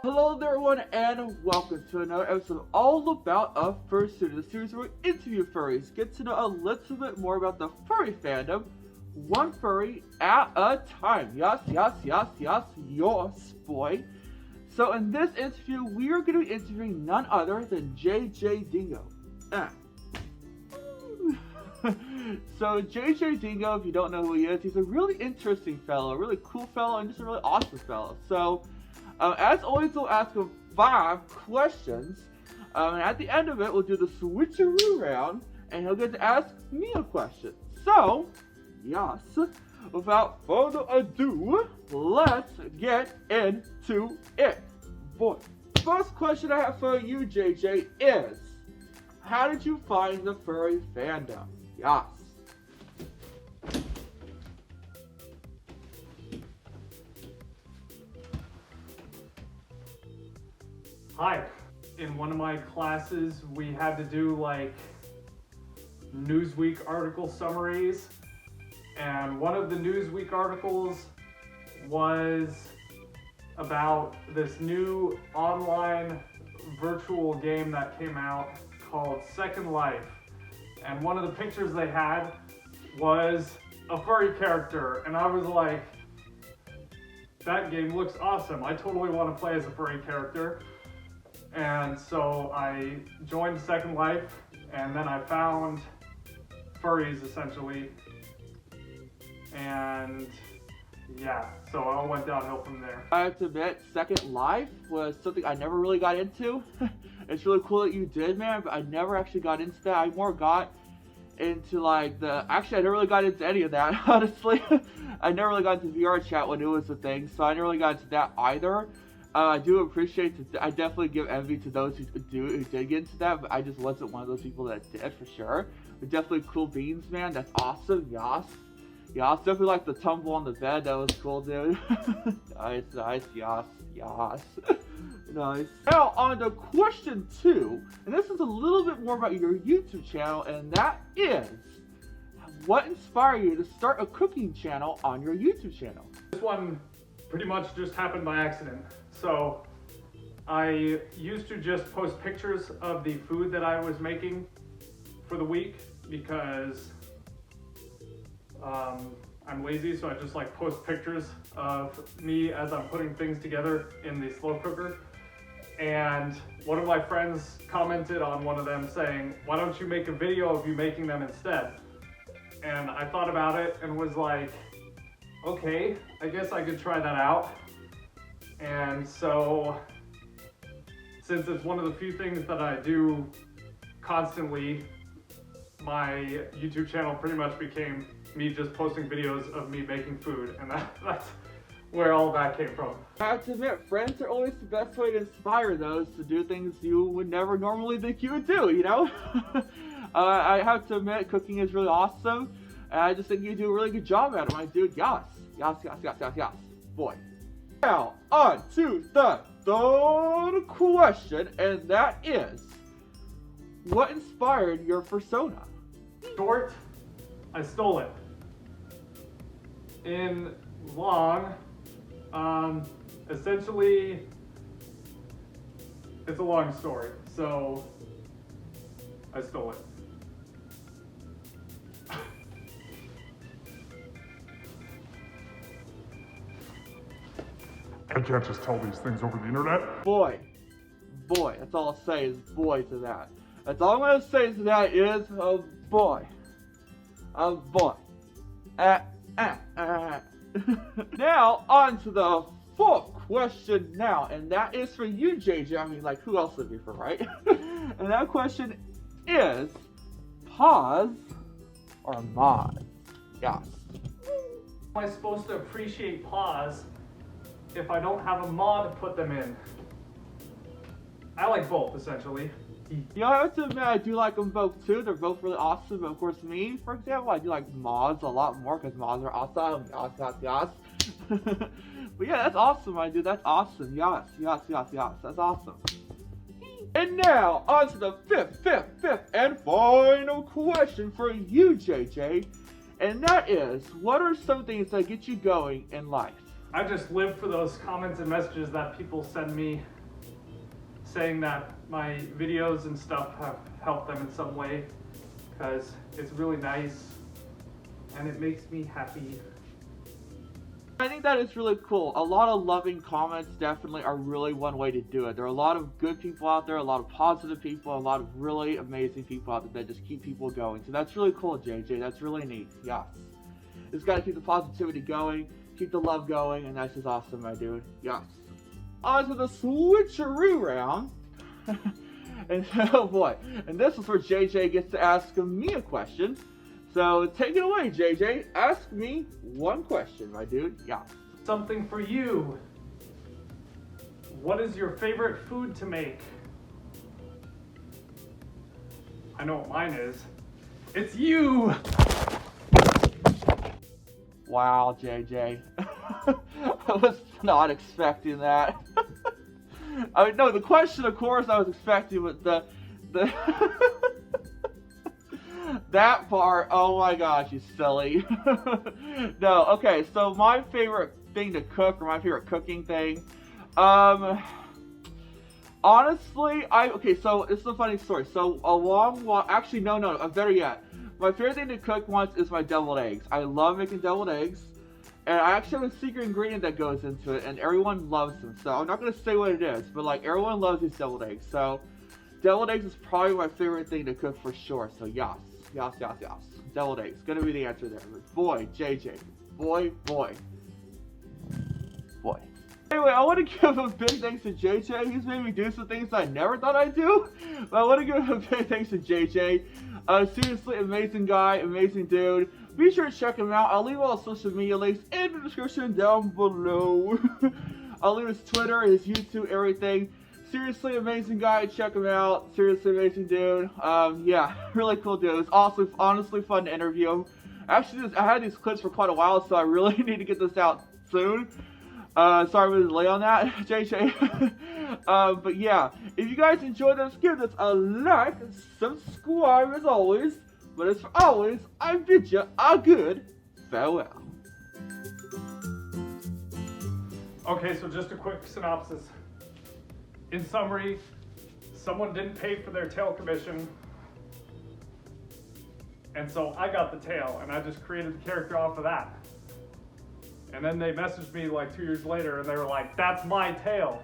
Hello there everyone and welcome to another episode all about a Fursuiter, the series where we interview furries, get to know a little bit more about the furry fandom, one furry at a time. Yes, boy. So in this interview, we are going to be interviewing none other than JJ Dingo. So JJ Dingo, if you don't know who he is, he's a really interesting fellow, a really cool fellow, and just a really awesome fellow. So as always, we'll ask him 5 questions, and at the end of it, we'll do the switcheroo round, and he'll get to ask me a question. So, yes, without further ado, let's get into it. Boy, first question I have for you, JJ, is, how did you find the furry fandom? Yes. Hi. In one of my classes, we had to do like Newsweek article summaries, and one of the Newsweek articles was about this new online virtual game that came out called Second Life, and one of the pictures they had was a furry character, and I was like, that game looks awesome. I totally want to play as a furry character. And so I joined Second Life, and then I found furries essentially, and yeah, so it all went downhill from there. I have to admit, Second Life was something I never really got into. It's really cool that you did, man, but I never actually got into that. I more got into like actually I never really got into any of that, honestly. I never really got into VR chat when it was a thing, so I never really got into that either. I do appreciate I definitely give envy to those who did get into that, but I just wasn't one of those people that did, for sure. But definitely cool beans, man. That's awesome. Yas. Yas. Definitely like the tumble on the bed. That was cool, dude. Nice. Yas. Nice. Now, on to question 2. And this is a little bit more about your YouTube channel, and that is, what inspired you to start a cooking channel on your YouTube channel? This one pretty much just happened by accident. So I used to just post pictures of the food that I was making for the week because I'm lazy, so I just like post pictures of me as I'm putting things together in the slow cooker. And one of my friends commented on one of them saying, why don't you make a video of you making them instead? And I thought about it and was like, okay, I guess I could try that out. And so, since it's one of the few things that I do constantly, my YouTube channel pretty much became me just posting videos of me making food, and that's where all that came from. I have to admit, friends are always the best way to inspire those to do things you would never normally think you would do, you know? I have to admit, cooking is really awesome, and I just think you do a really good job at it, my dude. Yas. Boy. Now, on to the 3rd question, and that is, what inspired your Fursona? Short, I stole it. In long, essentially, it's a long story, so I stole it. I can't just tell these things over the internet. Boy, that's all I'll say is boy to that. That's all I'm going to say to that is, oh boy. Now, on to the 4th question now, and that is for you, JJ. I mean, like, who else would it be for, right? And that question is, pause or mod? Yes. Am I supposed to appreciate pause if I don't have a mod to put them in? I like both, essentially. You know, I have to admit, I do like them both too. They're both really awesome, but of course me, for example, I do like mods a lot more because mods are awesome. Yas. But yeah, that's awesome, my dude. That's awesome. Yas. That's awesome. And now, on to the fifth and final question for you, JJ. And that is, what are some things that get you going in life? I just live for those comments and messages that people send me saying that my videos and stuff have helped them in some way, because it's really nice and it makes me happy. I think that is really cool. A lot of loving comments definitely are really one way to do it. There are a lot of good people out there, a lot of positive people, a lot of really amazing people out there that just keep people going. So that's really cool, JJ. That's really neat. Yes. Just gotta keep the positivity going, keep the love going, and that's just awesome, my dude. Yes. On to the switcheroo round. And oh boy. And this is where JJ gets to ask me a question. So take it away, JJ. Ask me one question, my dude. Yeah. Something for you. What is your favorite food to make? I know what mine is. It's you! Wow, JJ. I was not expecting that. I mean, no, the question, of course, I was expecting, but the that part, oh my gosh, you silly. No, okay, so my favorite thing to cook, or my favorite cooking thing, honestly, okay, so it's a funny story. So actually, no, better yet. My favorite thing to cook once is my deviled eggs. I love making deviled eggs. And I actually have a secret ingredient that goes into it, and everyone loves them. So I'm not going to say what it is, but like everyone loves these deviled eggs. So deviled eggs is probably my favorite thing to cook for sure. So yes. Deviled eggs. Gonna be the answer there. Boy, JJ. Boy. Anyway, I want to give a big thanks to JJ. He's made me do some things I never thought I'd do. But I want to give a big thanks to JJ. Seriously, amazing guy, amazing dude. Be sure to check him out. I'll leave all the social media links in the description down below. I'll leave his Twitter, his YouTube, everything. Seriously amazing guy. Check him out. Seriously amazing dude. Yeah, really cool dude. It's also honestly fun to interview him. Actually, I had these clips for quite a while, so I really need to get this out soon. Sorry for the delay on that, JJ. But yeah, if you guys enjoyed this, give this a like, subscribe as always. But as for always, I bid you a good farewell. Okay, so just a quick synopsis. In summary, someone didn't pay for their tail commission, and so I got the tail, and I just created the character off of that. And then they messaged me like 2 years later, and they were like, "That's my tail."